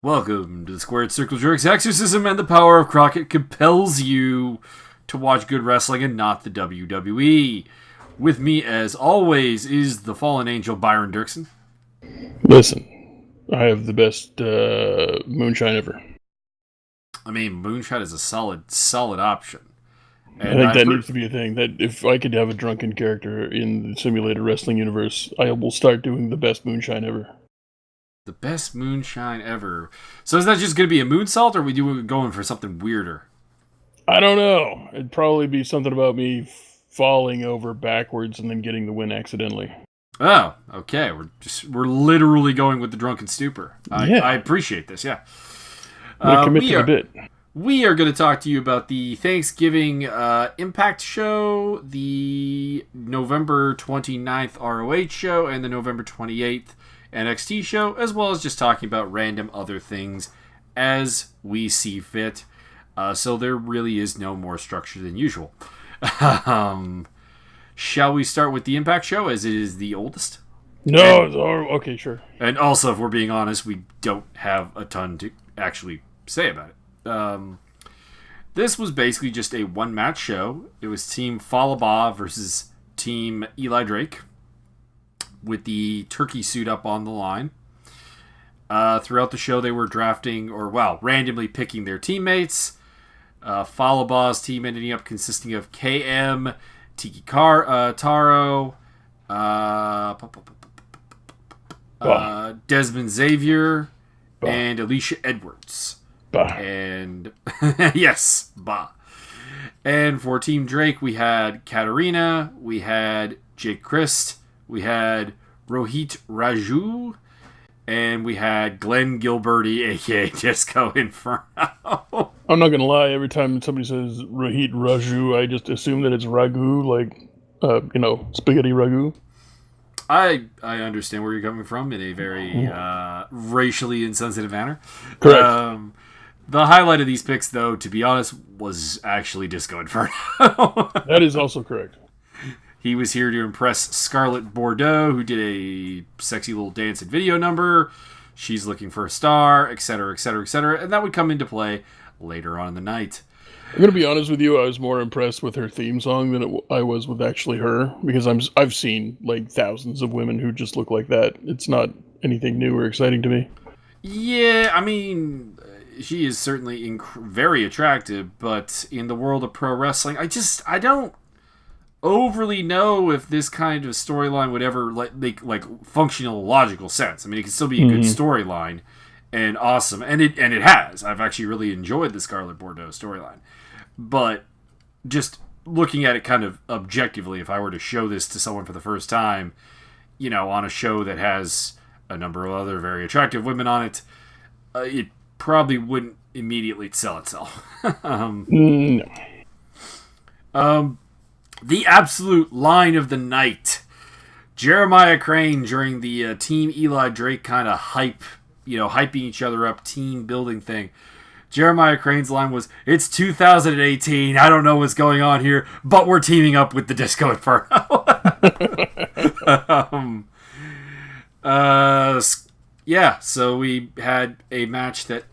Welcome to the Squared Circle Jerks. Exorcism and the power of Crockett compels you to watch good wrestling and not the WWE. With me, as always, is the fallen angel Byron Dirksen. Listen, I have the best moonshine ever. I mean, moonshine is a solid option. And I think that needs to be a thing. That if I could have a drunken character in the simulated wrestling universe, I will start doing the best moonshine ever. The best moonshine ever. So is that just going to be a moonsault, or are we going for something weirder? I don't know. It'd probably be something about me falling over backwards and then getting the win accidentally. Oh, okay. We're literally going with the drunken stupor. I appreciate this. Yeah. I'm gonna commit to the bit. We are going to talk to you about the Thanksgiving Impact show, the November 29th ROH show, and the November 28th NXT show, as well as just talking about random other things as we see fit. So there really is no more structure than usual. Shall we start with the Impact show, as it is the oldest? No, okay, sure. And also, if we're being honest, we don't have a ton to actually say about it. This was basically just a one-match show. It was Team Falaba versus Team Eli Drake, with the turkey suit up on the line. Throughout the show, they were randomly picking their teammates. Falaba's team ending up consisting of KM, Tiki Taro, Desmond Xavier, and Alicia Edwards. And yes, And for Team Drake, we had Katarina, we had Jake Christ, we had Rohit Raju, and we had Glenn Gilberty, aka Disco Inferno. I'm not gonna lie, every time somebody says Rohit Raju, I just assume that it's ragu, like, spaghetti ragu. I understand where you're coming from in a very racially insensitive manner. Correct. The highlight of these picks, though, to be honest, was actually Disco Inferno. That is also correct. He was here to impress Scarlett Bordeaux, who did a sexy little dance and video number. She's looking for a star, etc., etc., etc., and that would come into play later on in the night. I'm going to be honest with you, I was more impressed with her theme song than I was with actually her, because I've seen like thousands of women who just look like that. It's not anything new or exciting to me. Yeah, I mean, she is certainly very attractive, but in the world of pro wrestling, I don't overly know if this kind of storyline would ever make functional, logical sense. I mean, it can still be a good storyline and awesome, and it has. I've actually really enjoyed the Scarlett Bordeaux storyline, but just looking at it kind of objectively, if I were to show this to someone for the first time, on a show that has a number of other very attractive women on it, it probably wouldn't immediately sell itself. No. The absolute line of the night. Jeremiah Crane during the Team Eli Drake kind of hyping each other up, team building thing. Jeremiah Crane's line was, "It's 2018. I don't know what's going on here, but we're teaming up with the Disco Inferno." So we had a match that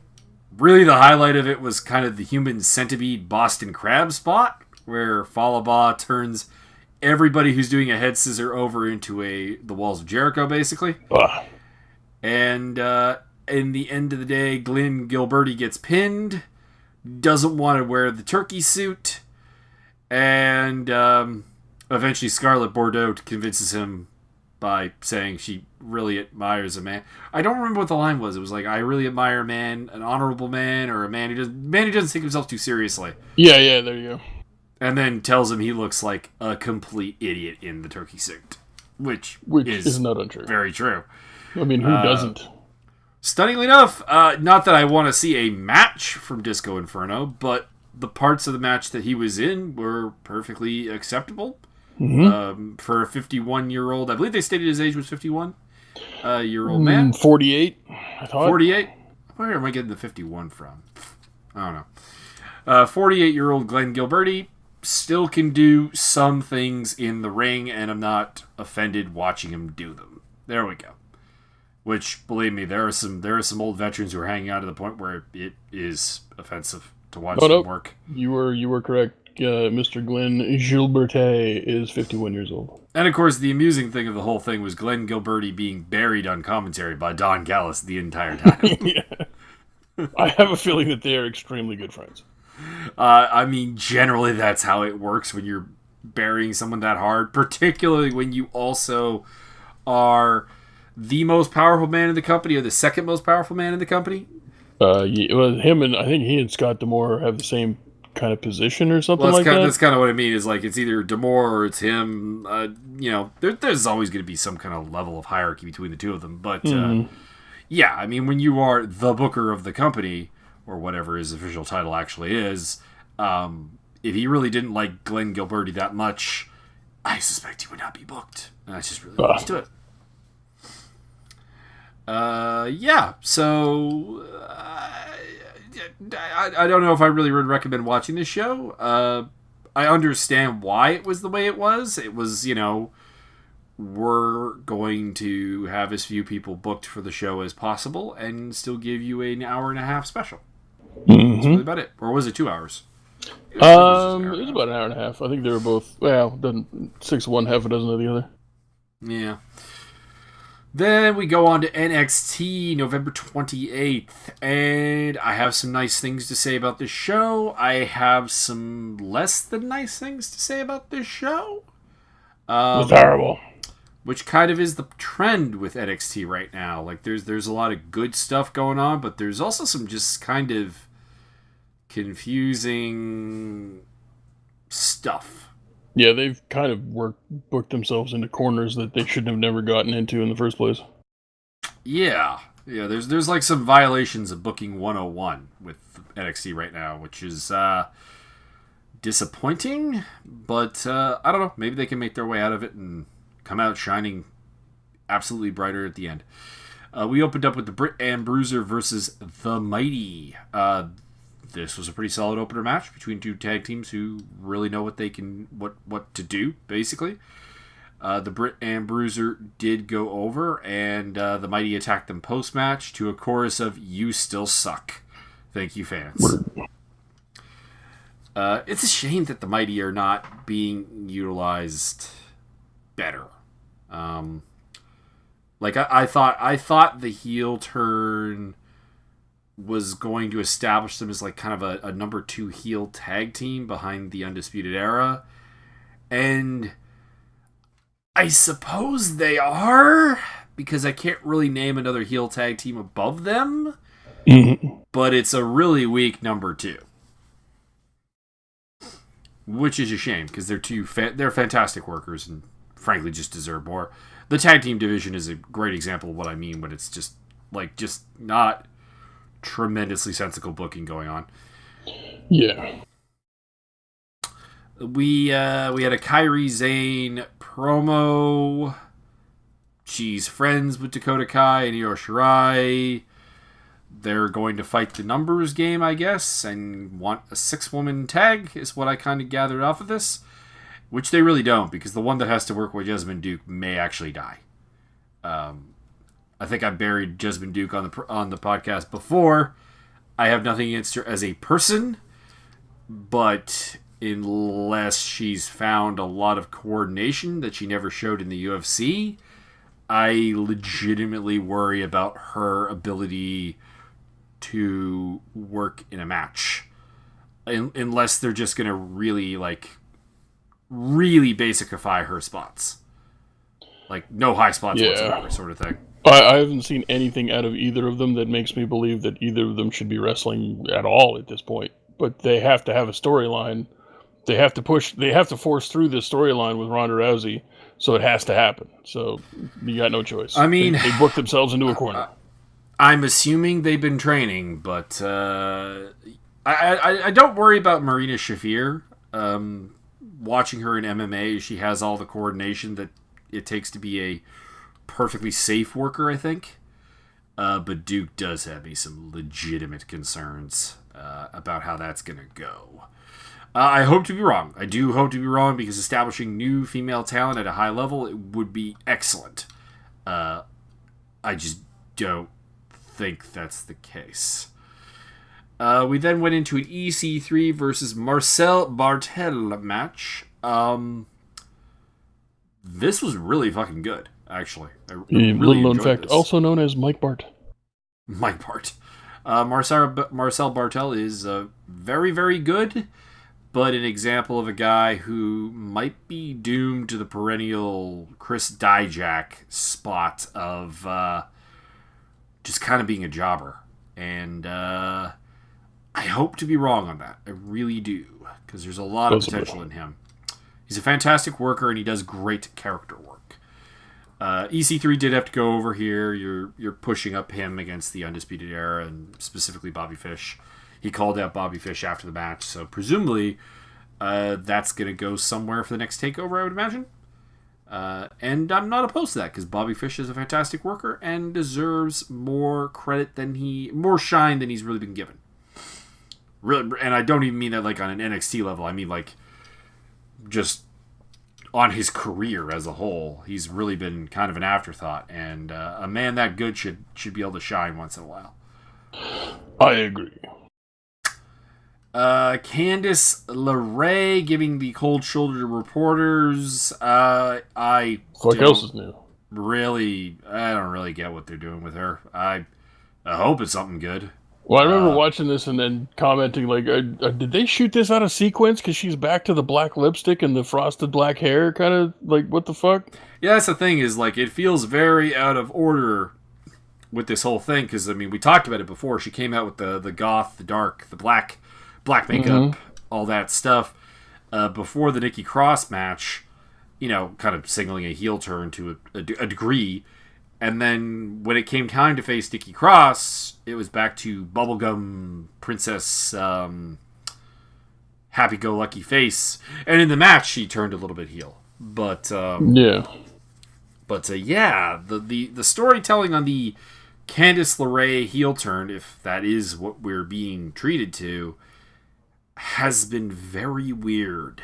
really the highlight of it was kind of the human centipede Boston Crab spot, where Falaba turns everybody who's doing a head scissor over into the Walls of Jericho, basically. And in the end of the day, Glenn Gilberty gets pinned, doesn't want to wear the turkey suit, and eventually Scarlett Bordeaux convinces him by saying she really admires a man. I don't remember what the line was. It was like, "I really admire a man, an honorable man, or a man who doesn't take himself too seriously." Yeah, there you go. And then tells him he looks like a complete idiot in the turkey suit, which is not untrue. Very true. I mean, who doesn't? Stunningly enough, not that I want to see a match from Disco Inferno, but the parts of the match that he was in were perfectly acceptable. For a 51-year-old, I believe they stated his age was 51-year-old man. 48, I thought. 48? Where am I getting the 51 from? I don't know. 48-year-old Glenn Gilberty still can do some things in the ring, and I'm not offended watching him do them. There we go. Which, believe me, there are some old veterans who are hanging out to the point where it is offensive to watch them work. You were correct. Mr. Glenn Gilbertet is 51 years old. And of course, the amusing thing of the whole thing was Glenn Gilberti being buried on commentary by Don Callis the entire time. Yeah. I have a feeling that they are extremely good friends. I mean, generally that's how it works when you're burying someone that hard, particularly when you also are the most powerful man in the company or the second most powerful man in the company. Yeah, well, I think he and Scott D'Amore have the same kind of position or something like that. That's kind of what I mean. Is like it's either D'Amore or it's him. There's always going to be some kind of level of hierarchy between the two of them. But yeah, I mean, when you are the booker of the company or whatever his official title actually is, if he really didn't like Glenn Gilberti that much, I suspect he would not be booked. And that's just really close to it. Yeah. So. I don't know if I really would recommend watching this show. I understand why it was the way it was. It was, we're going to have as few people booked for the show as possible and still give you an hour and a half special. Mm-hmm. That's really about it. Or was it 2 hours? It was about an hour and a half. I think they were both, 6 of one, half a dozen of the other. Yeah. Then we go on to NXT November 28th, and I have some nice things to say about this show. I have some less than nice things to say about this show. It was terrible. Which kind of is the trend with NXT right now. Like, there's a lot of good stuff going on, but there's also some just kind of confusing stuff. Yeah, they've kind of booked themselves into corners that they should have never gotten into in the first place. Yeah. There's like some violations of booking 101 with NXT right now, which is disappointing. But I don't know. Maybe they can make their way out of it and come out shining absolutely brighter at the end. We opened up with the Britt and Bruiser versus the Mighty. This was a pretty solid opener match between two tag teams who really know what to do, basically. The Britt and Bruiser did go over, and the Mighty attacked them post-match to a chorus of "You still suck." Thank you, fans. It's a shame that the Mighty are not being utilized better. I thought the heel turn was going to establish them as like kind of a number 2 heel tag team behind the Undisputed Era. And I suppose they are, because I can't really name another heel tag team above them. But it's a really weak number 2. Which is a shame, because they're fantastic workers and frankly just deserve more. The tag team division is a great example of what I mean, but it's just not tremendously sensible booking going on. Yeah. We had a Kairi Sane promo. She's friends with Dakota Kai and Io Shirai. They're going to fight the numbers game, I guess, and want a 6-woman tag, is what I kind of gathered off of this. Which they really don't, because the one that has to work with Jessamyn Duke may actually die. I think I buried Jessamyn Duke on the podcast before. I have nothing against her as a person, but unless she's found a lot of coordination that she never showed in the UFC, I legitimately worry about her ability to work in a match. Unless they're just going to really basicify her spots. Like, no high spots whatsoever sort of thing. I haven't seen anything out of either of them that makes me believe that either of them should be wrestling at all at this point. But they have to have a storyline. They have to force through this storyline with Ronda Rousey, so it has to happen. So you got no choice. I mean, they booked themselves into a corner. I'm assuming they've been training, but I don't worry about Marina Shafir. Watching her in MMA, she has all the coordination that it takes to be a perfectly safe worker, I think. But Duke does have me some legitimate concerns about how that's going to go. I hope to be wrong. I do hope to be wrong, because establishing new female talent at a high level, it would be excellent. I just don't think that's the case. We then went into an EC3 versus Marcel Bartel match. This was really fucking good, actually. I really little known fact, this. also known as Mike Bart. Mike Bart. Marcel Bartel is very, very good, but an example of a guy who might be doomed to the perennial Chris Dijak spot of just kind of being a jobber. And I hope to be wrong on that. I really do, because there's a lot of potential in him. He's a fantastic worker, and he does great character work. EC3 did have to go over here. You're pushing up him against the Undisputed Era, and specifically Bobby Fish. He called out Bobby Fish after the match, so presumably that's going to go somewhere for the next takeover, I would imagine. And I'm not opposed to that, because Bobby Fish is a fantastic worker and deserves more credit more shine than he's really been given. Really, and I don't even mean that like on an NXT level. I mean like just on his career as a whole. He's really been kind of an afterthought, and a man that good should be able to shine once in a while. I agree. Candice LeRae giving the cold shoulder to reporters. I What else is new? I don't really get what they're doing with her. I hope it's something good. Well, I remember watching this and then commenting, like, did they shoot this out of sequence? Because she's back to the black lipstick and the frosted black hair, kind of, like, what the fuck? Yeah, that's the thing, is, like, it feels very out of order with this whole thing, because, I mean, we talked about it before. She came out with the goth, the dark, the black makeup, all that stuff, before the Nikki Cross match, you know, kind of signaling a heel turn to a degree. And then when it came time to face Nikki Cross, it was back to bubblegum princess, happy-go-lucky face. And in the match, she turned a little bit heel. But yeah, the storytelling on the Candice LeRae heel turn, if that is what we're being treated to, has been very weird.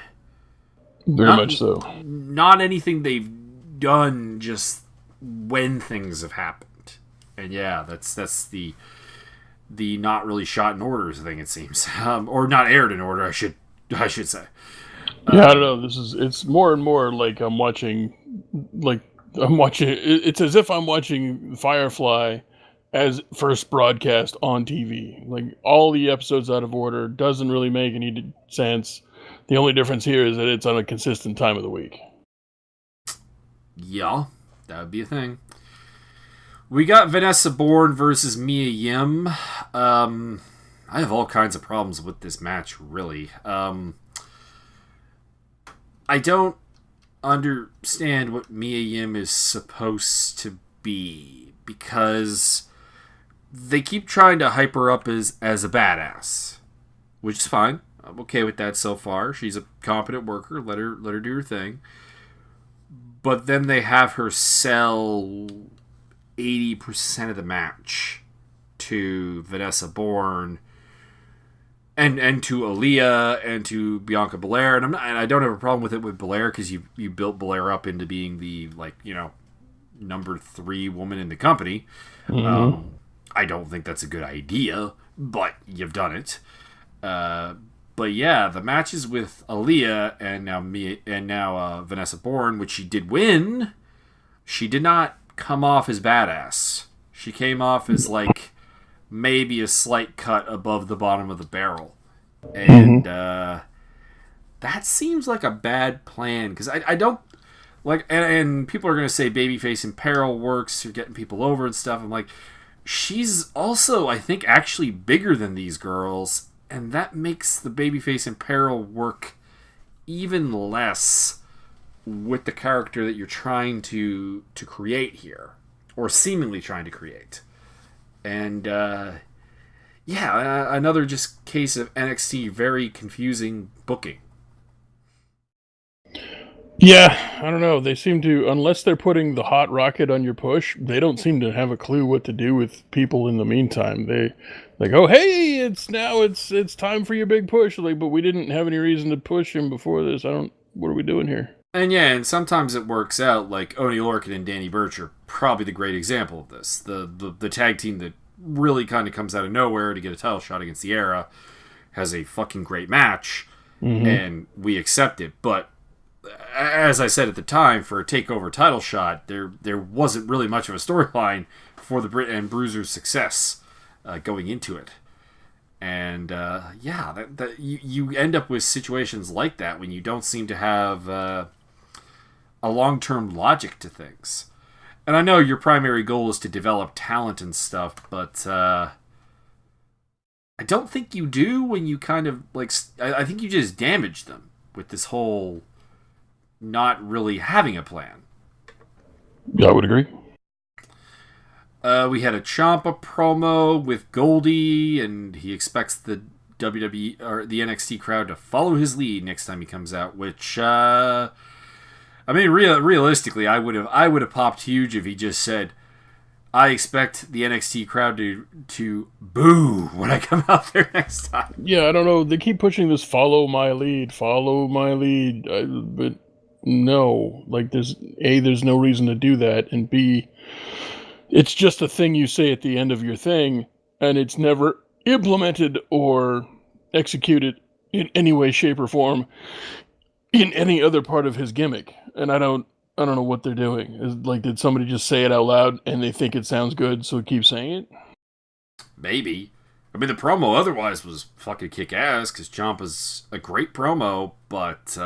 Very much so. Not anything they've done, just when things have happened. And yeah, that's the not really shot in order thing, it seems. Or not aired in order, I should say. Yeah, I don't know. It's more and more like it's as if I'm watching Firefly as first broadcast on TV. Like, all the episodes out of order, doesn't really make any sense. The only difference here is that it's on a consistent time of the week. Yeah, that would be a thing. We got Vanessa Bourne versus Mia Yim. I have all kinds of problems with this match, really. I don't understand what Mia Yim is supposed to be, because they keep trying to hype her up as a badass, which is fine. I'm okay with that so far. She's a competent worker. Let her do her thing. But then they have her sell 80% of the match to Vanessa Bourne and to Aaliyah and to Bianca Belair. And I don't have a problem with it with Belair, because you built Belair up into being the, like, you know, number 3 woman in the company. Mm-hmm. I don't think that's a good idea, but you've done it. But yeah, the matches with Aaliyah and now Vanessa Bourne, which she did win, she did not come off as badass. She came off as like maybe a slight cut above the bottom of the barrel, and that seems like a bad plan, because I don't like. And people are gonna say babyface in peril works. You're getting people over and stuff. I'm like, she's also, I think, actually bigger than these girls. And that makes the babyface in peril work even less with the character that you're trying to create here, or seemingly trying to create. And another just case of NXT very confusing booking. Yeah, I don't know. They seem to, unless they're putting the hot rocket on your push, they don't seem to have a clue what to do with people in the meantime. They go, hey, it's time for your big push. Like, but we didn't have any reason to push him before this. What are we doing here? And yeah, and sometimes it works out. Like, Oney Lorcan and Danny Burch are probably the great example of this. The tag team that really kind of comes out of nowhere to get a title shot against the Era has a fucking great match, and we accept it. But as I said at the time, for a takeover title shot, there wasn't really much of a storyline for the Britt and Bruiser's success going into it. And you end up with situations like that when you don't seem to have a long-term logic to things. And I know your primary goal is to develop talent and stuff, but I don't think you do when you kind of, like, I think you just damage them with this whole not really having a plan. Yeah, I would agree. We had a Ciampa promo with Goldie, and he expects the WWE or the NXT crowd to follow his lead next time he comes out. Which, I mean, realistically, I would have popped huge if he just said, "I expect the NXT crowd to boo when I come out there next time." Yeah, I don't know. They keep pushing this follow my lead. But no, like there's no reason to do that, and B, it's just a thing you say at the end of your thing, and it's never implemented or executed in any way, shape, or form in any other part of his gimmick. And I don't know what they're doing. Like, did somebody just say it out loud and they think it sounds good, so keep saying it? Maybe. I mean, the promo otherwise was fucking kick-ass, because Ciampa's a great promo, but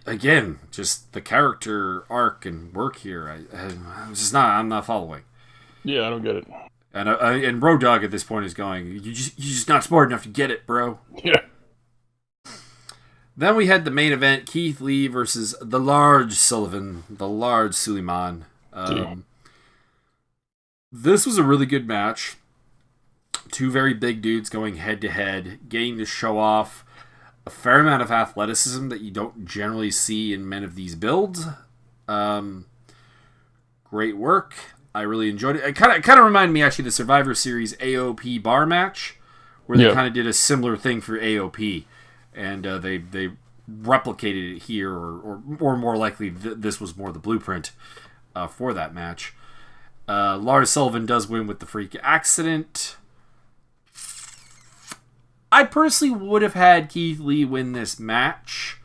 again, just the character arc and work here, I'm not following. Yeah, I don't get it. And Road Dogg at this point is going, you're just not smart enough to get it, bro. Yeah. Then we had the main event, Keith Lee versus the Large Sullivan, the Large Suleiman. This was a really good match. Two very big dudes going head-to-head, getting to show off a fair amount of athleticism that you don't generally see in men of these builds. Great work. I really enjoyed it. It kind of reminded me, actually, of the Survivor Series AOP bar match, where they kind of did a similar thing for AOP. And they replicated it here, or more likely, this was more the blueprint for that match. Lars Sullivan does win with the freak accident. I personally would have had Keith Lee win this match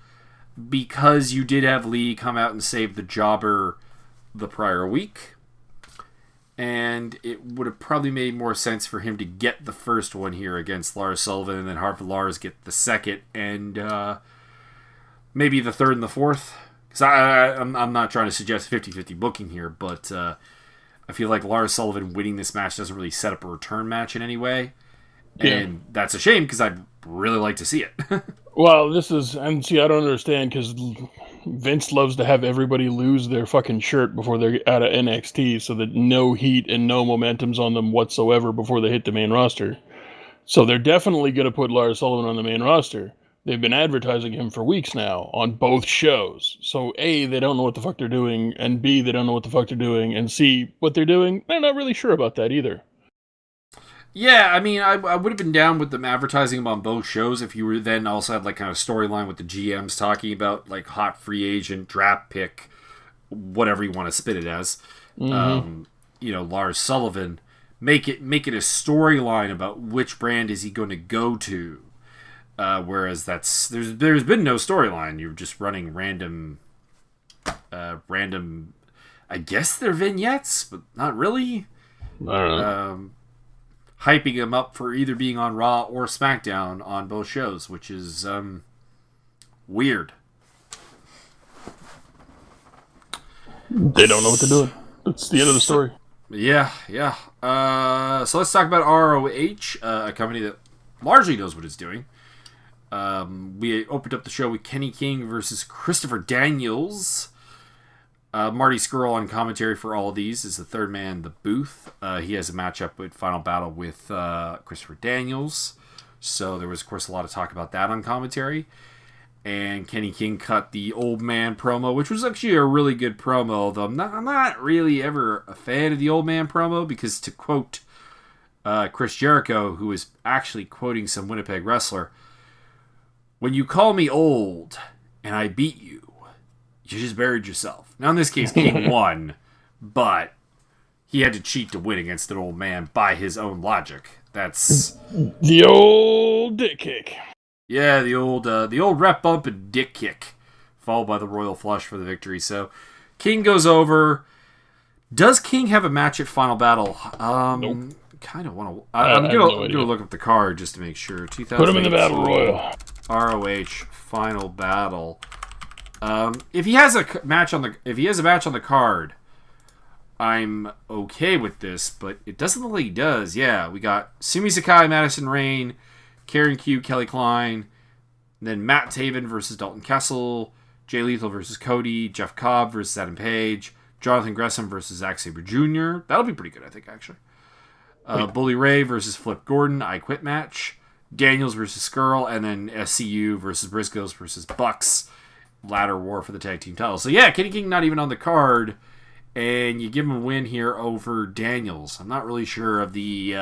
because you did have Lee come out and save the jobber the prior week. And it would have probably made more sense for him to get the first one here against Lars Sullivan, and then Harper Lars get the second, and maybe the third and the fourth. Because I'm not trying to suggest 50-50 booking here, but I feel like Lars Sullivan winning this match doesn't really set up a return match in any way. And that's a shame, because I'd really like to see it. Well, I don't understand, because Vince loves to have everybody lose their fucking shirt before they're out of NXT, so that no heat and no momentum's on them whatsoever before they hit the main roster. So they're definitely going to put Lars Sullivan on the main roster. They've been advertising him for weeks now on both shows. So A, they don't know what the fuck they're doing, and B, they don't know what the fuck they're doing, and C, what they're doing, they're not really sure about that either. Yeah, I mean, I would have been down with them advertising him on both shows if you were then also had like kind of storyline with the GMs talking about like hot free agent, draft pick, whatever you want to spit it as. Lars Sullivan, make it a storyline about which brand is he going to go to. Whereas there's been no storyline. You're just running random. I guess they're vignettes, but not really. I don't know. Hyping him up for either being on Raw or SmackDown on both shows, which is weird. They don't know what they're doing. That's the end of the story. Yeah. So let's talk about ROH, a company that largely knows what it's doing. We opened up the show with Kenny King versus Christopher Daniels. Marty Scurll on commentary for all of these is the third man in the booth. He has a matchup with Final Battle with Christopher Daniels. So there was, of course, a lot of talk about that on commentary. And Kenny King cut the old man promo, which was actually a really good promo, though I'm not really ever a fan of the old man promo, because to quote Chris Jericho, who is actually quoting some Winnipeg wrestler, "When you call me old and I beat you, you you just buried yourself. Now, in this case, King won, but he had to cheat to win against an old man by his own logic. That's the old dick kick. Yeah, the old rep bump and dick kick, followed by the royal flush for the victory. So, King goes over. Does King have a match at Final Battle? Nope. Kind of want to. I'm gonna look up the card just to make sure. Put him in the Battle Royal. ROH Final Battle. If he has a match on the card, I'm okay with this, but it doesn't look like he does. Yeah, we got Sumi Sakai, Madison Rayne, Karen Q, Kelly Klein, then Matt Taven versus Dalton Kessel, Jay Lethal versus Cody, Jeff Cobb versus Adam Page, Jonathan Gresham versus Zack Sabre Jr. That'll be pretty good, I think, actually. Bully Ray versus Flip Gordon, I Quit match. Daniels versus Skrull, and then SCU versus Briscoes versus Bucks. Ladder war for the tag team titles. So yeah, Kenny King not even on the card, and you give him a win here over Daniels. I'm not really sure of the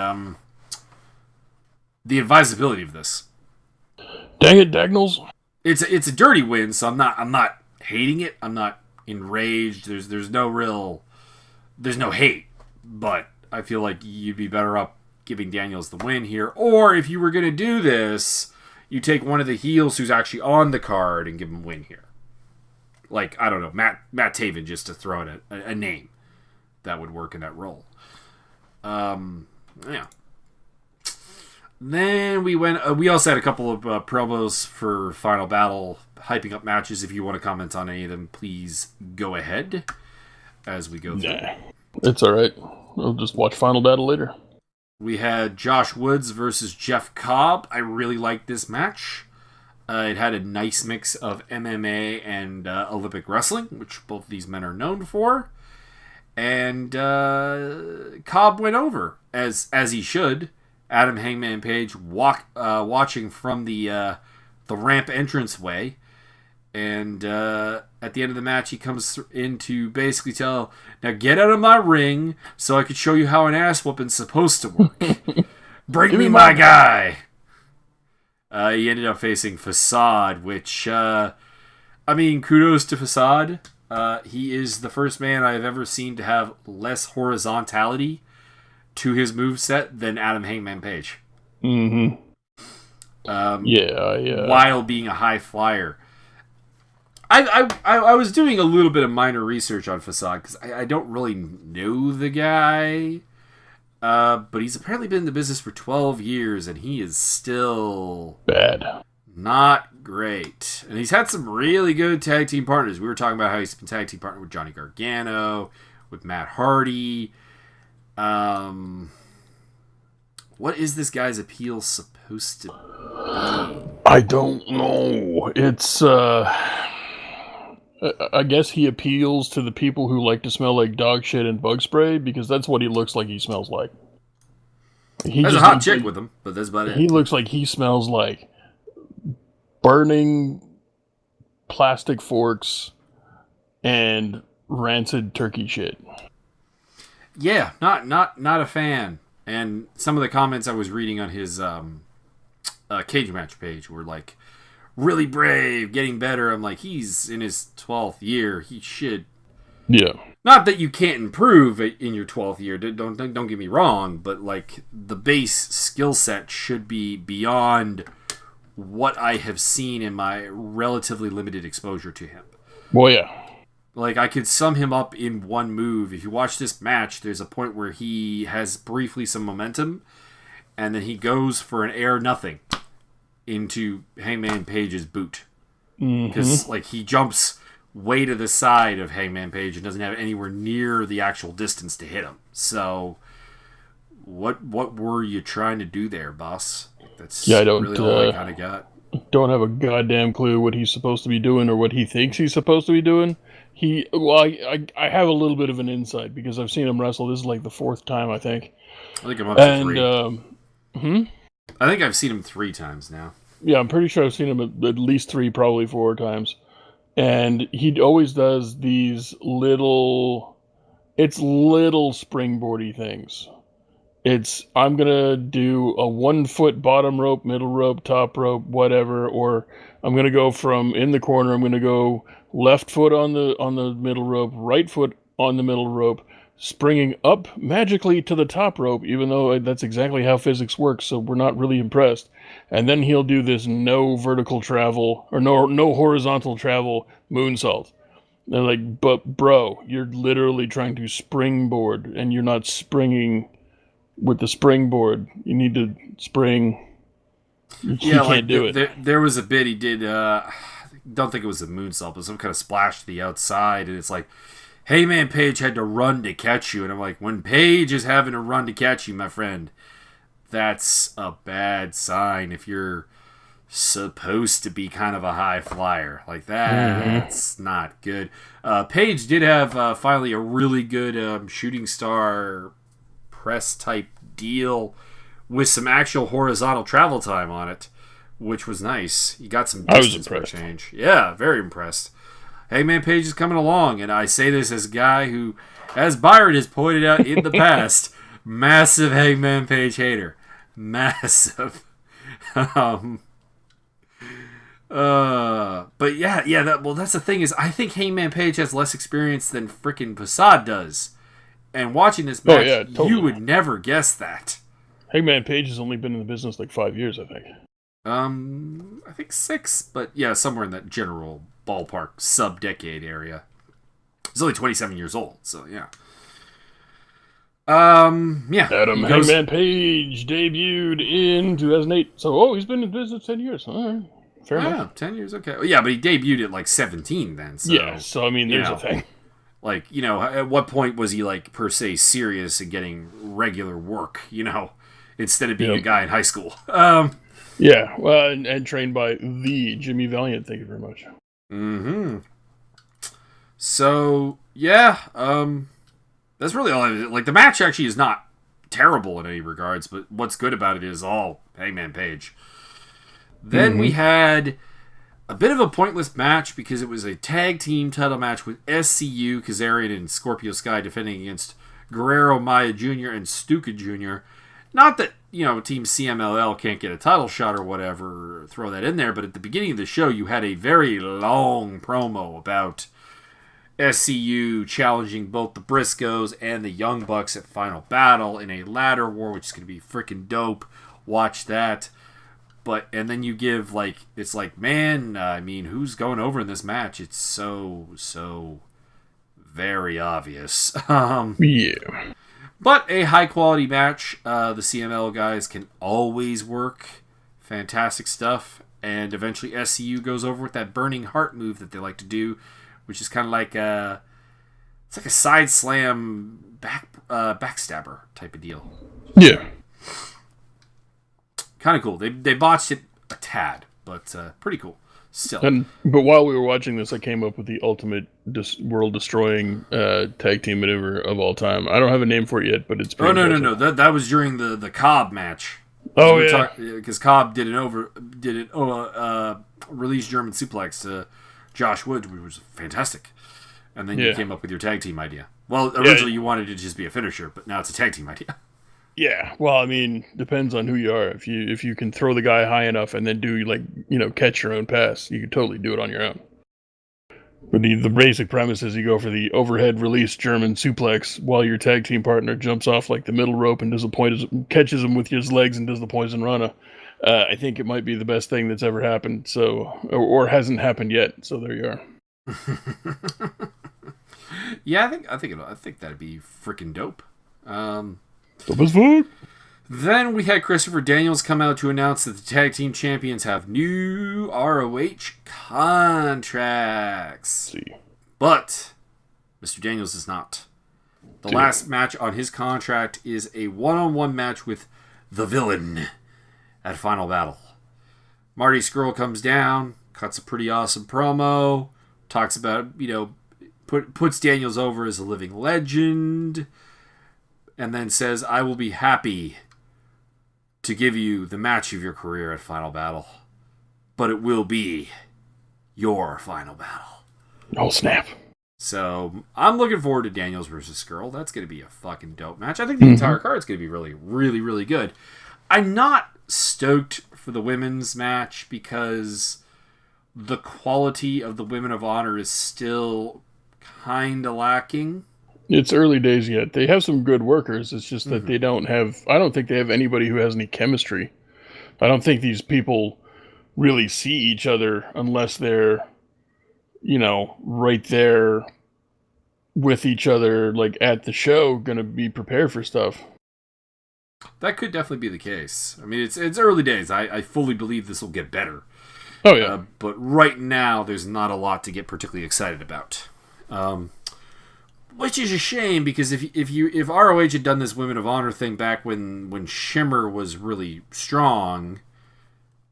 advisability of this. Dang it, Dagnalls. It's a dirty win, so I'm not hating it. I'm not enraged. There's no hate, but I feel like you'd be better up giving Daniels the win here. Or if you were going to do this, you take one of the heels who's actually on the card and give him a win here. Like, I don't know, Matt Taven, just to throw in a name that would work in that role. Yeah. Then we also had a couple of promos for Final Battle, hyping up matches. If you want to comment on any of them, please go ahead as we go through. Nah, it's all right. We'll just watch Final Battle later. We had Josh Woods versus Jeff Cobb. I really liked this match. It had a nice mix of MMA and Olympic wrestling, which both these men are known for. And Cobb went over, as he should. Adam Hangman Page watching from the ramp entranceway. And at the end of the match, he comes in to basically tell, now get out of my ring so I could show you how an ass whooping's supposed to work. Bring me my guy. He ended up facing Facade, which, kudos to Facade. He is the first man I have ever seen to have less horizontality to his moveset than Adam Hangman Page. Mm-hmm. While being a high flyer. I was doing a little bit of minor research on Facade because I don't really know the guy, but he's apparently been in the business for 12 years and he is still bad, not great. And he's had some really good tag team partners. We were talking about how he's been tag team partner with Johnny Gargano, with Matt Hardy. What is this guy's appeal supposed to be? I don't know. It's I guess he appeals to the people who like to smell like dog shit and bug spray because that's what he looks like he smells like. There's a hot chick with him, but that's about it. He looks like he smells like burning plastic forks and rancid turkey shit. Yeah, not a fan. And some of the comments I was reading on his cage match page were like, really brave, getting better. I'm like, he's in his 12th year. He should. Yeah. Not that you can't improve in your 12th year. Don't get me wrong, but like the base skill set should be beyond what I have seen in my relatively limited exposure to him. Well, yeah. Like, I could sum him up in one move. If you watch this match, there's a point where he has briefly some momentum, and then he goes for an air nothing into Hangman Page's boot. Because, like, he jumps way to the side of Hangman Page and doesn't have anywhere near the actual distance to hit him. So, what were you trying to do there, boss? That's really all I kind of got. Don't have a goddamn clue what he's supposed to be doing or what he thinks he's supposed to be doing. I have a little bit of an insight because I've seen him wrestle. This is like the 4th time, I think. I think I'm up to 3. I think I've seen him 3 times now. Yeah, I'm pretty sure I've seen him at least 3, probably 4 times. And he always does these little springboardy things. I'm going to do a 1-foot bottom rope, middle rope, top rope, whatever, or I'm going to go from in the corner. I'm going to go left foot on the middle rope, right foot on the middle rope, springing up magically to the top rope, even though that's exactly how physics works, so we're not really impressed. And then he'll do this no vertical travel, or no horizontal travel moonsault. They're like, but bro, you're literally trying to springboard, and you're not springing with the springboard. You need to spring. You can't do it. There was a bit he did, don't think it was a moonsault, but some kind of splash to the outside, and it's like, Hangman Page had to run to catch you. And I'm like, when Page is having to run to catch you, my friend, that's a bad sign if you're supposed to be kind of a high flyer. Like, that's not good. Page did have finally a really good shooting star press type deal with some actual horizontal travel time on it, which was nice. He got some distance for change. Yeah, very impressed. Hangman Page is coming along, and I say this as a guy who, as Byron has pointed out in the past, massive Hangman Page hater. Massive. But yeah. That's the thing is, I think Hangman Page has less experience than frickin' Passad does. And watching this match, totally. You would never guess that. Hangman Page has only been in the business like 5 years, I think. I think 6, but yeah, somewhere in that general ballpark sub-decade area. He's only 27 years old, so yeah. Yeah. Hangman Page debuted in 2008. So, he's been in business 10 years. All right. Fair enough. 10 years, okay. Well, yeah, but he debuted at like 17 then. So, yeah, so I mean, there's a thing. Like, at what point was he like, per se, serious and getting regular work, instead of being a guy in high school? Yeah, well, and trained by the Jimmy Valiant. Thank you very much. Mm-hmm. So, yeah, that's really all. Like, the match actually is not terrible in any regards, but what's good about it is all Hangman Page. Then we had a bit of a pointless match because it was a tag team title match with SCU, Kazarian, and Scorpio Sky defending against Guerrero, Maya Jr., and Stuka Jr. Not that, Team CMLL can't get a title shot or whatever, or throw that in there, but at the beginning of the show, you had a very long promo about SCU challenging both the Briscoes and the Young Bucks at Final Battle in a ladder war, which is going to be freaking dope. Watch that. And then you give, it's like, man, who's going over in this match? It's so very obvious. Yeah. But a high-quality match. The CML guys can always work. Fantastic stuff. And eventually SCU goes over with that Burning Heart move that they like to do, which is kind of like it's like a side slam backstabber type of deal. Yeah. Kind of cool. They botched it a tad, but pretty cool. Still. But while we were watching this, I came up with the ultimate world-destroying tag team maneuver of all time. I don't have a name for it yet, but it's pretty impressive. No. That was during the Cobb match. Oh, yeah. Because Cobb did release German suplex to Josh Woods, which was fantastic. And then you came up with your tag team idea. Well, originally you wanted it to just be a finisher, but now it's a tag team idea. Yeah, well, depends on who you are. If you can throw the guy high enough and then do catch your own pass, you can totally do it on your own. But the basic premise is you go for the overhead release German suplex while your tag team partner jumps off like the middle rope and catches him with his legs and does the poison rana. I think it might be the best thing that's ever happened, or hasn't happened yet. So there you are. Yeah, I think that'd be freaking dope. Dope as fuck. Then we had Christopher Daniels come out to announce that the tag team champions have new ROH contracts. See. But Mr. Daniels does not. The last match on his contract is a one-on-one match with the Villain at Final Battle. Marty Scurll comes down, cuts a pretty awesome promo, talks about, puts Daniels over as a living legend, and then says, I will be happy to give you the match of your career at Final Battle, but it will be your Final Battle. Oh, snap. So, I'm looking forward to Daniels versus Scurll. That's going to be a fucking dope match. I think the entire card is going to be really, really, really good. I'm not stoked for the women's match because the quality of the Women of Honor is still kind of lacking. It's early days yet. They have some good workers. It's just that they don't have... I don't think they have anybody who has any chemistry. I don't think these people really see each other unless they're, right there with each other, like at the show, going to be prepared for stuff. That could definitely be the case. I mean, it's early days. I fully believe this will get better. Oh, yeah. But right now, there's not a lot to get particularly excited about. Which is a shame, because if ROH had done this Women of Honor thing back when Shimmer was really strong,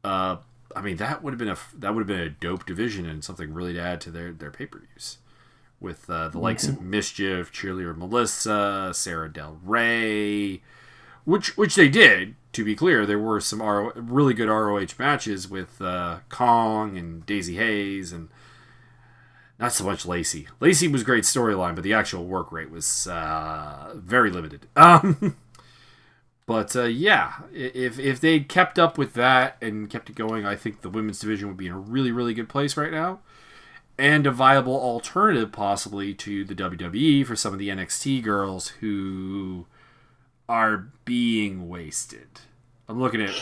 I mean, that would have been a dope division and something really to add to their pay-per-views. With the likes of Mischief, Cheerleader Melissa, Sarah Del Rey, which they did. To be clear, there were some really good ROH matches with Kong and Daisy Hayes, and not so much Lacey. Lacey was great storyline, but the actual work rate was very limited. But yeah, if they'd kept up with that and kept it going, I think the women's division would be in a really, really good place right now. And a viable alternative possibly to the WWE for some of the NXT girls who are being wasted. I'm looking at,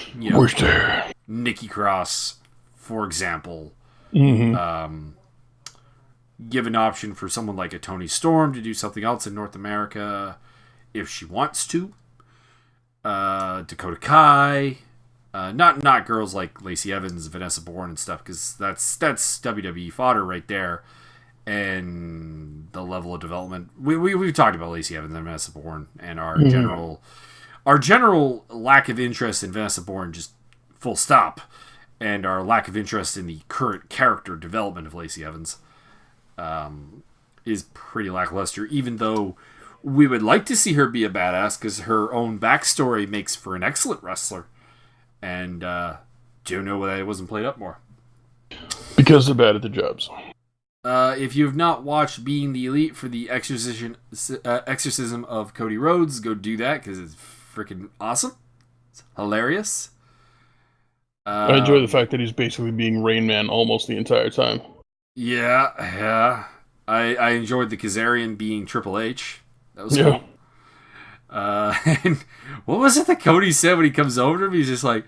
Nikki Cross, for example. Mm-hmm. Give an option for someone like a Toni Storm to do something else in North America if she wants to. Dakota Kai. Not girls like Lacey Evans, Vanessa Bourne, and stuff, because that's WWE fodder right there. And the level of development we've talked about Lacey Evans and Vanessa Bourne, and our general lack of interest in Vanessa Bourne, just full stop, and our lack of interest in the current character development of Lacey Evans is pretty lackluster. Even though we would like to see her be a badass, because her own backstory makes for an excellent wrestler. And do you know why it wasn't played up more? Because they're bad at the jobs. If you have not watched Being the Elite for the exorcism of Cody Rhodes, go do that, because it's freaking awesome. It's hilarious. I enjoy the fact that he's basically being Rain Man almost the entire time. Yeah. I enjoyed the Kazarian being Triple H. That was cool. And what was it that Cody said when he comes over to him? He's just like,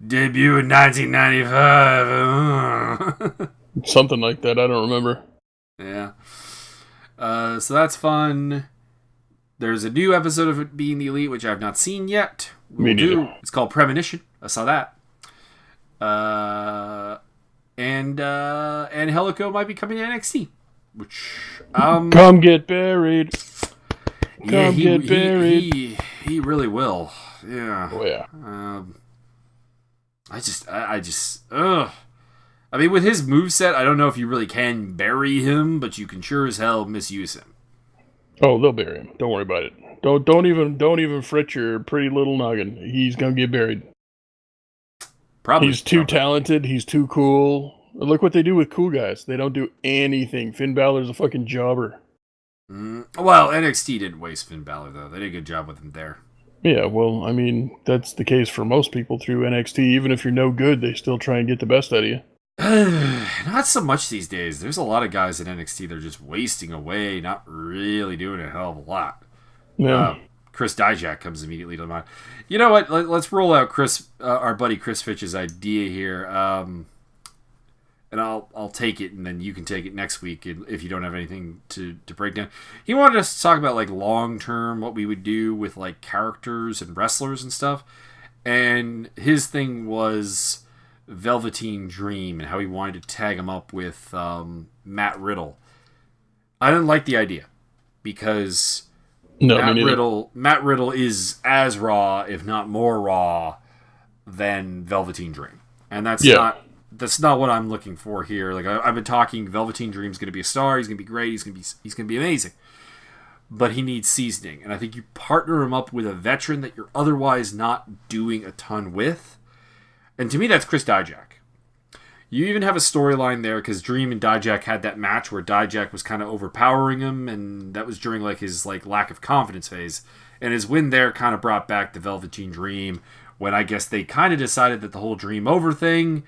debut in 1995. Something like that. I don't remember. Yeah. So that's fun. There's a new episode of it Being the Elite, which I've not seen yet. Me neither. It's called Premonition. I saw that. And Helico might be coming to NXT. Which come get buried. Come get buried. He really will. Yeah. Oh yeah. I just ugh. I mean, with his moveset, I don't know if you really can bury him, but you can sure as hell misuse him. Oh, they'll bury him. Don't worry about it. Don't even fret your pretty little noggin. He's gonna get buried. Probably. He's too talented. He's too cool. Look what they do with cool guys. They don't do anything. Finn Balor's a fucking jobber. Well, NXT didn't waste Finn Balor, though. They did a good job with him there. Yeah, well, I mean, that's the case for most people through NXT. Even if you're no good, they still try and get the best out of you. Not so much these days. There's a lot of guys in NXT that are just wasting away, not really doing a hell of a lot. Yeah. Chris Dijak comes immediately to mind. You know what? Let's roll out our buddy Chris Fitch's idea here. And I'll take it, and then you can take it next week if you don't have anything to break down. He wanted us to talk about like long term, what we would do with like characters and wrestlers and stuff. And his thing was Velveteen Dream and how he wanted to tag him up with Matt Riddle. I didn't like the idea because Matt Riddle is as raw, if not more raw, than Velveteen Dream, and that's not what I'm looking for here. Like I've been talking, Velveteen Dream's going to be a star. He's going to be great. He's going to be amazing. But he needs seasoning, and I think you partner him up with a veteran that you're otherwise not doing a ton with. And to me, that's Chris Dijak. You even have a storyline there because Dream and Dijak had that match where Dijak was kind of overpowering him, and that was during like his like lack of confidence phase. And his win there kind of brought back the Velveteen Dream when I guess they kind of decided that the whole Dream over thing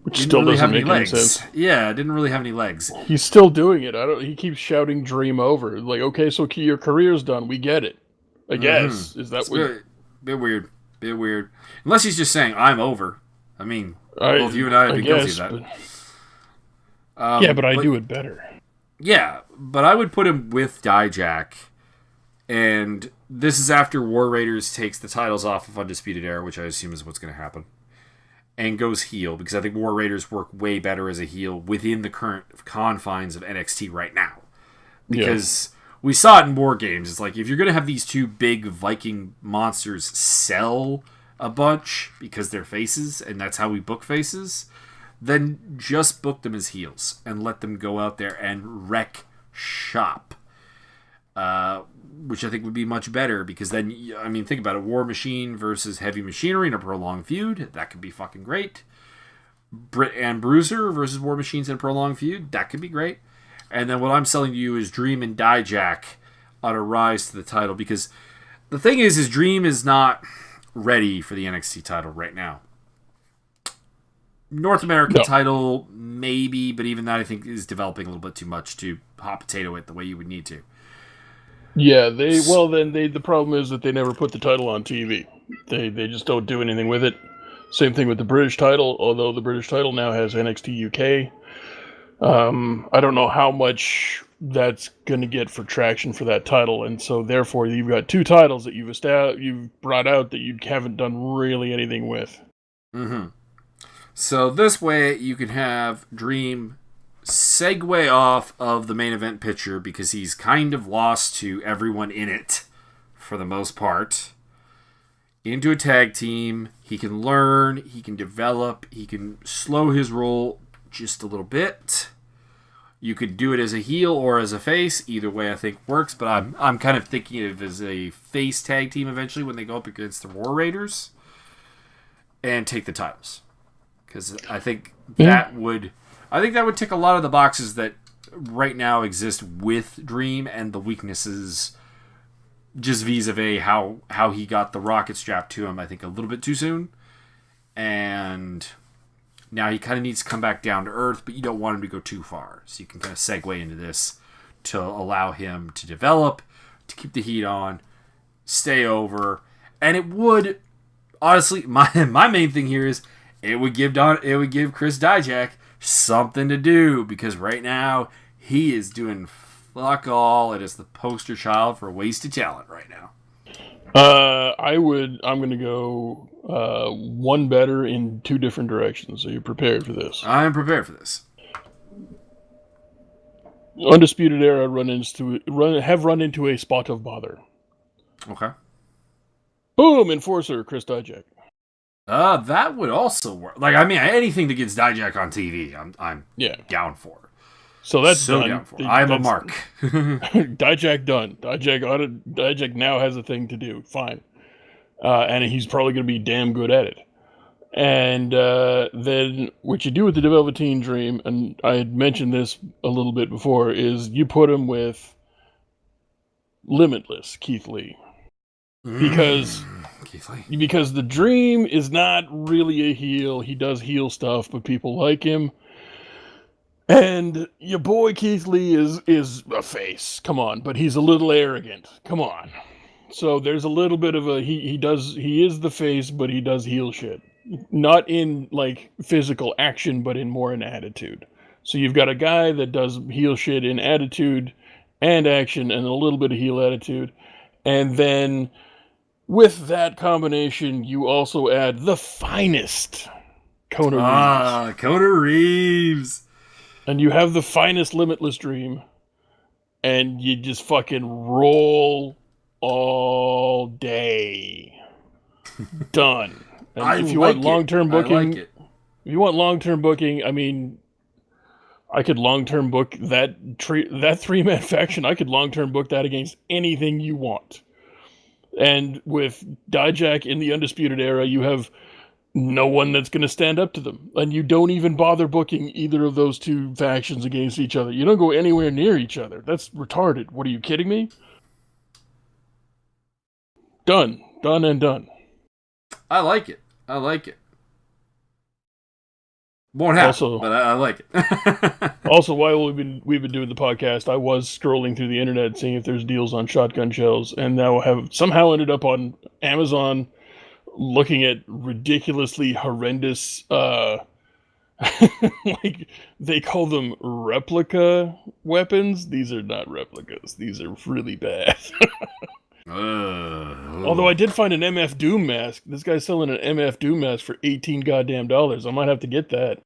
which didn't still really doesn't have any make any legs. sense. Yeah, it didn't really have any legs. He's still doing it. He keeps shouting Dream over. Like, okay, so your career's done. We get it. I guess. Is that It's what... bit weird. Bit weird. Unless he's just saying, I'm over. I mean, both you and I have been guilty of that. But I do it better. Yeah, but I would put him with Dijak. And this is after War Raiders takes the titles off of Undisputed Era, which I assume is what's going to happen, and goes heel, because I think War Raiders work way better as a heel within the current confines of NXT right now. Because we saw it in War Games. It's like, if you're going to have these two big Viking monsters sell a bunch because they're faces, and that's how we book faces, then just book them as heels and let them go out there and wreck shop. Which I think would be much better, because then, I mean, think about it. War Machine versus Heavy Machinery in a prolonged feud. That could be fucking great. Britt and Bruiser versus War Machines in a prolonged feud. That could be great. And then what I'm selling to you is Dream and Dijak on a rise to the title, because the thing is Dream is not ready for the NXT title right now. North American title, maybe, but even that I think is developing a little bit too much to hot potato it the way you would need to. Yeah, the problem is that they never put the title on TV. They just don't do anything with it. Same thing with the British title, although the British title now has NXT UK. I don't know how much that's going to get for traction for that title, and so therefore you've got two titles that you've brought out that you haven't done really anything with. Mm-hmm. So this way you can have Dream segue off of the main event picture, because he's kind of lost to everyone in it for the most part, into a tag team. He can learn, he can develop, he can slow his roll just a little bit. You could do it as a heel or as a face. Either way I think works, but I'm kind of thinking of it as a face tag team eventually when they go up against the War Raiders and take the titles. Because I think that would tick a lot of the boxes that right now exist with Dream, and the weaknesses just vis-a-vis how he got the rocket strapped to him, I think, a little bit too soon. And now he kind of needs to come back down to earth, but you don't want him to go too far. So you can kind of segue into this to allow him to develop, to keep the heat on, stay over. And it would, honestly, my main thing here is it would give Chris Dijak something to do, because right now he is doing fuck all. It is the poster child for wasted talent right now. I'm going to go one better in two different directions. Are you prepared for this? I am prepared for this. Undisputed Era have run into a spot of bother. Okay. Boom! Enforcer Chris Dijak. That would also work. Like, I mean, anything that gets Dijak on TV, I'm down for. So that's so done. Down for. I'm a mark. Dijak done. Dijak now has a thing to do. Fine. And he's probably going to be damn good at it. And then what you do with the Velveteen Dream, and I had mentioned this a little bit before, is you put him with Limitless Keith Lee. Because the Dream is not really a heel. He does heel stuff, but people like him. And your boy Keith Lee is a face. Come on, but he's a little arrogant. Come on. So there's a little bit of he is the face, but he does heel shit. Not in like physical action, but in more in attitude. So you've got a guy that does heel shit in attitude and action and a little bit of heel attitude. And then with that combination, you also add the finest Kona Reeves. Kona Reeves. And you have the finest Limitless Dream. And you just fucking roll all day. Done. And if you want long-term booking, if you want long-term booking, I mean, I could long-term book that three-man faction. I could long-term book that against anything you want. And with Dijak in the Undisputed Era, you have no one that's going to stand up to them. And you don't even bother booking either of those two factions against each other. You don't go anywhere near each other. That's retarded. What, are you kidding me? Done. Done and done. I like it. Won't happen, Also- but I like it. Also, while we've been doing the podcast, I was scrolling through the internet seeing if there's deals on shotgun shells, and now have somehow ended up on Amazon looking at ridiculously horrendous, like they call them replica weapons. These are not replicas. These are really bad. Although I did find an MF Doom mask. This guy's selling an MF Doom mask for $18 goddamn. I might have to get that.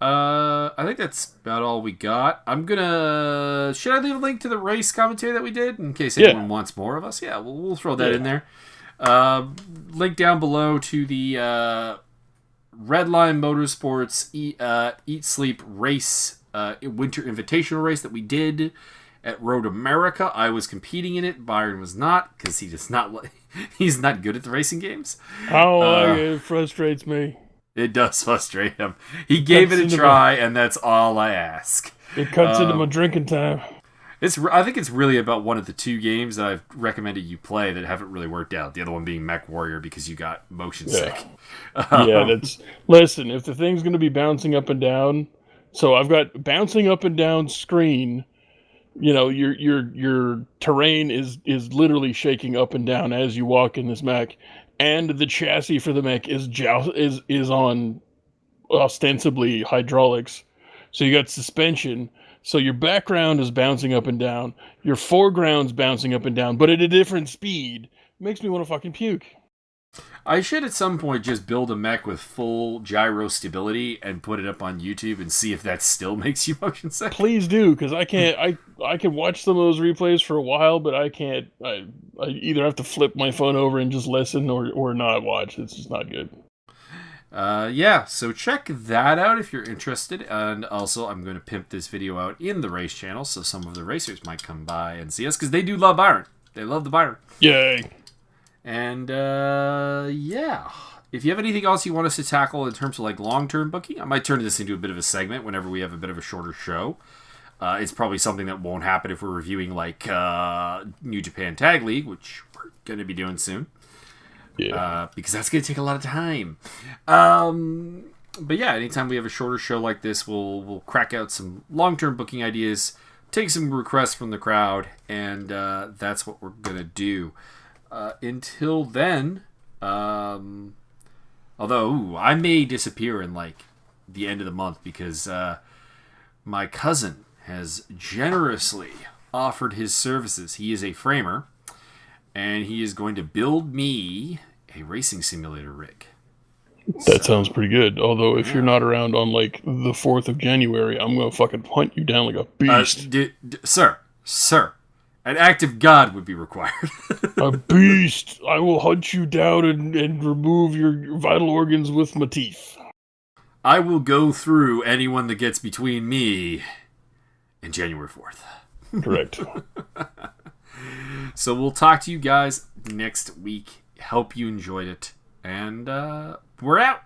I think that's about all we got. Should I leave a link to the race commentary that we did in case anyone wants more of us? Yeah, we'll throw that in there. Link down below to the Redline Motorsports Eat Sleep race, winter invitational race that we did at Road America. I was competing in it. Byron was not, because he's not good at the racing games. It frustrates me. It does frustrate him. He gave it a try, and that's all I ask. It cuts into my drinking time. I think it's really about one of the two games that I've recommended you play that haven't really worked out. The other one being Mech Warrior because you got motion sick. Listen, if the thing's going to be bouncing up and down, so I've got bouncing up and down screen. You know, your terrain is literally shaking up and down as you walk in this mech, and the chassis for the mech is on ostensibly hydraulics. So you got suspension. So your background is bouncing up and down. Your foreground's bouncing up and down, but at a different speed. Makes me want to fucking puke. I should at some point just build a mech with full gyro stability and put it up on YouTube and see if that still makes you motion sick. Please do, because I can't. I can watch some of those replays for a while, but I can't. I either have to flip my phone over and just listen, or not watch. It's just not good. So check that out if you're interested. And also, I'm going to pimp this video out in the race channel, so some of the racers might come by and see us, because they do love Byron. They love the Byron. Yay. And, if you have anything else you want us to tackle in terms of, like, long-term booking, I might turn this into a bit of a segment whenever we have a bit of a shorter show. It's probably something that won't happen if we're reviewing, like, New Japan Tag League, which we're going to be doing soon. Yeah. Because that's going to take a lot of time. But yeah, anytime we have a shorter show like this, we'll crack out some long-term booking ideas, take some requests from the crowd, and that's what we're going to do. Until then, although I may disappear in like the end of the month because my cousin has generously offered his services. He is a framer, and he is going to build me a racing simulator rig. That sounds pretty good. Although, if you're not around on, like, the 4th of January, I'm going to fucking hunt you down like a beast. Sir, an act of God would be required. A beast! I will hunt you down and remove your vital organs with my teeth. I will go through anyone that gets between me and January 4th. Correct. So we'll talk to you guys next week. Hope you enjoyed it. And we're out.